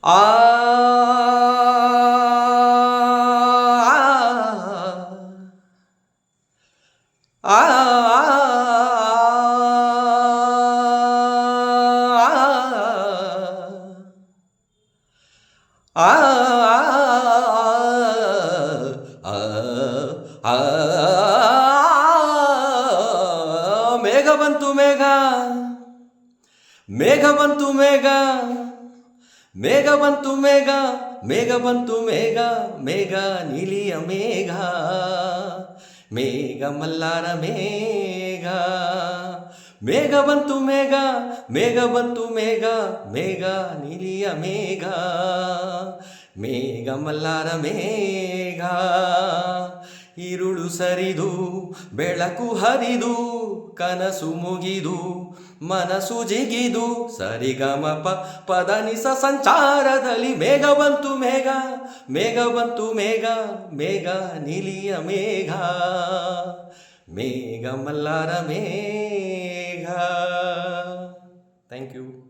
ಆ ಆ ಮೇಘ ಬಂತು ಮೇಘ, ಮೇಘ ಬಂತು ಮೇಘ, ಮೇಘ ಬಂತು ಮೇಘ, ಮೇಘ ಬಂತು ಮೇಘ, ಮೇಘ ನೀಲಿಯ ಮೇಘ, ಮೇಘ ಮಲ್ಲಾರ ಮೇಘ. ಮೇಘ ಬಂತು ಮೇಘ, ಮೇಘ ಬಂತು ಮೇಘ, ಮೇಘ ನೀಲಿಯ ಮೇಘ, ಮೇಘ ಮಲ್ಲಾರ ಮೇಘ. ಇರುಳು ಸರಿದು ಬೆಳಕು ಹರಿದು ಕನಸು ಮುಗಿದು ಮನಸ್ಸು ಜಿಗಿದು ಸರಿಗಮಪ ಪದನಿಸ ಸಂಚಾರದಲ್ಲಿ ಮೇಘ ಬಂತು ಮೇಘ, ಮೇಘ ಬಂತು ಮೇಘ, ಮೇಘ ನೀಲಿಯ ಮೇಘ, ಮೇಘ ಮಲ್ಲಾರ ಮೇಘ. Thank you.